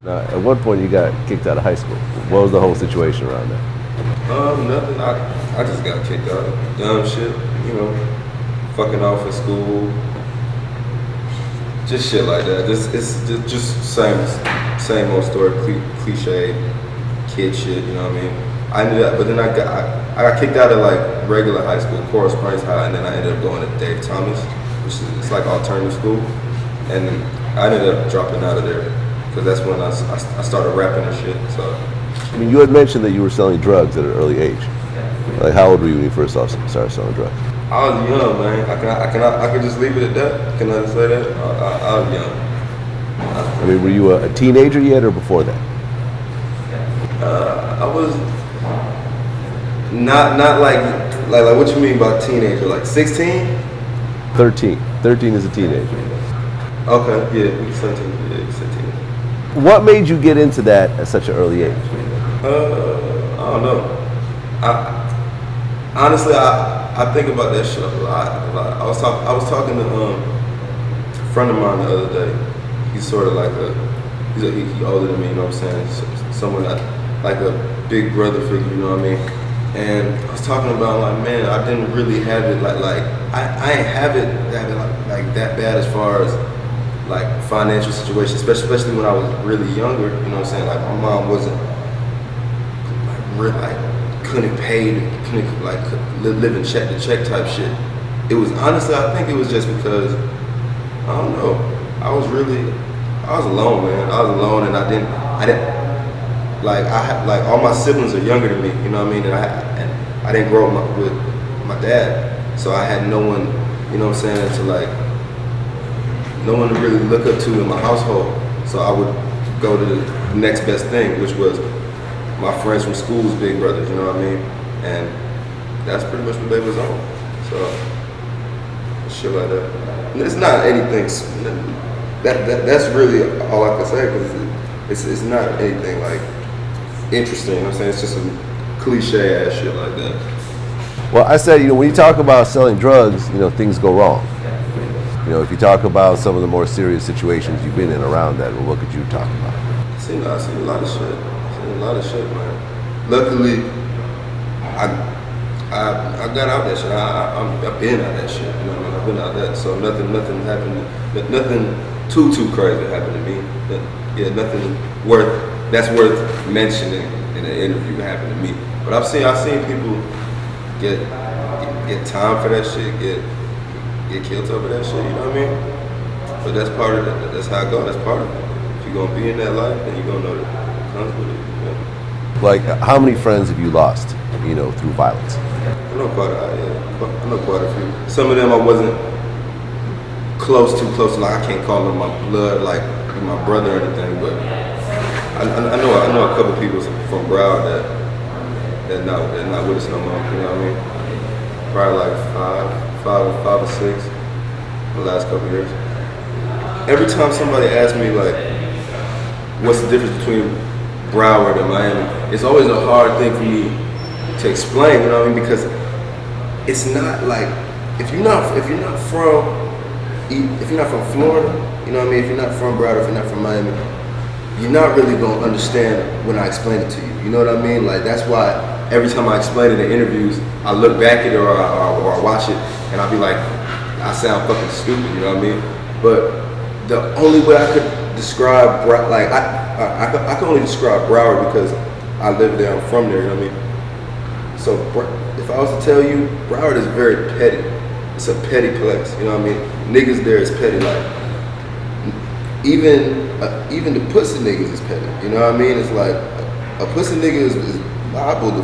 At one point, you got kicked out of high school. What was the whole situation around that? Nothing. I just got kicked out. Dumb shit, you know, fucking off in school, just shit like that. It's just same old story, cliche, kid shit. You know what I mean? I ended up, but then I got kicked out of like regular high school, Coral Springs High, and then I ended up going to Dave Thomas, which is it's like alternative school, and I ended up dropping out of there because that's when I started rapping and shit. So. I mean, you had mentioned that you were selling drugs at an early age. Like, how old were you when you first started selling drugs? I was young, man. I can just leave it at that. Can I just say that? I was young. I mean, were you a teenager yet, or before that? I was not like what you mean by teenager? Like 16? 13. 13 is a teenager. Okay, yeah, 17. Yeah, 17. What made you get into that at such an early age? I don't know. Honestly, I think about that shit a lot. I was talking to a friend of mine the other day. He's sort of like he older than me, you know what I'm saying? Someone like a big brother figure, you know what I mean? And I was talking about like, man, I didn't really have it like I ain't have it like that bad as far as like financial situation, especially when I was really younger, you know what I'm saying? Like my mom wasn't like really couldn't live in check to check type shit. It was honestly, I think it was just because I don't know. I was alone, man. I was alone, and I didn't like all my siblings are younger than me, you know what I mean? And I didn't grow up with my dad, so I had no one, you know what I'm saying, no one to really look up to in my household. So I would go to the next best thing, which was my friends from school's big brothers, you know what I mean? And that's pretty much what they was on. So shit like that. And it's not anything. That's really all I can say, because it's not anything like interesting. You know what I'm saying? It's just some cliche ass shit like that. Well, I said, when you talk about selling drugs, things go wrong. If you talk about some of the more serious situations you've been in around that, well, what could you talk about? I seen a lot of shit. A lot of shit, man. Luckily, I got out that shit. I've been out that shit. You know what I mean? I've been out that. So nothing happened. Nothing too crazy happened to me. Yeah, nothing that's worth mentioning in an interview happened to me. But I've seen people get time for that shit. Get killed over that shit. You know what I mean? But that's part of it. That's how it goes. That's part of it. If you're gonna be in that life, then you're gonna know that comes with it. Like, how many friends have you lost, through violence? I know quite a few. Some of them I wasn't too close to, like I can't call them my blood, like my brother or anything, but I know a couple people from Broward that not with us no more, you know what I mean? Probably like five or six the last couple years. Every time somebody asks me like, what's the difference between Broward and Miami, it's always a hard thing for me to explain, you know what I mean? Because it's not like if you're not from Florida, you know what I mean? If you're not from Broward, if you're not from Miami, you're not really gonna understand when I explain it to you. You know what I mean? Like that's why every time I explain it in interviews, I look back at it or I watch it and I'll be like, I sound fucking stupid, you know what I mean? But the only way I could describe I can only describe Broward because I live there, I'm from there, you know what I mean? So if I was to tell you, Broward is very petty. It's a petty place, you know what I mean? Niggas there is petty, like even the pussy niggas is petty, you know what I mean? It's like a pussy nigga is liable to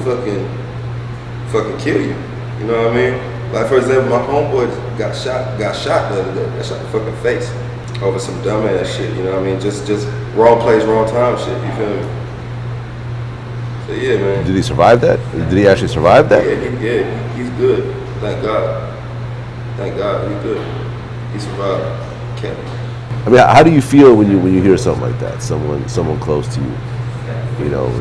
fucking kill you, you know what I mean? Like for example, my homeboy got shot the other day. Got shot in the fucking face over some dumbass shit, you know what I mean? Just wrong place, wrong time shit, you feel me? So yeah, man. Did he survive that? Did he actually survive that? Yeah, he's good. Thank God, he's good. He survived. I mean, how do you feel when you hear something like that? Someone close to you,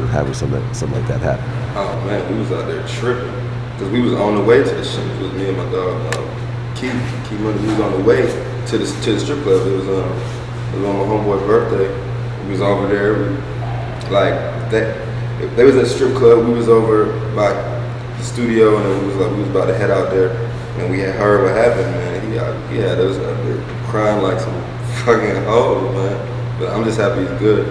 having something like that happen? Oh man, we was out there tripping because we was on the way to the shit. It was me and my dog, Key Money. We was on the way to the strip club. It was on my homeboy's birthday, We was over there, like that. They was at a strip club. We was over by the studio, and we was about to head out there, and we had heard what happened, man. He had us up there crying like some fucking hoe, man. But I'm just happy he's good.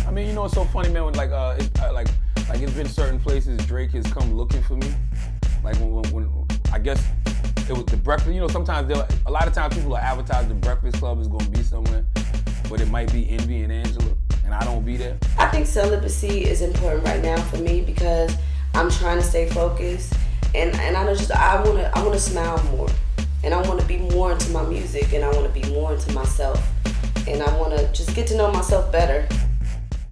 I mean, you know, it's so funny, man. When it's been certain places Drake has come looking for me. Like when I guess it was the Breakfast. You know, sometimes a lot of times people will advertise the Breakfast Club is going to be somewhere, but it might be Envy and Angela, and I don't be there. I think celibacy is important right now for me because I'm trying to stay focused, and I want to smile more, and I want to be more into my music, and I want to be more into myself, and I want to just get to know myself better.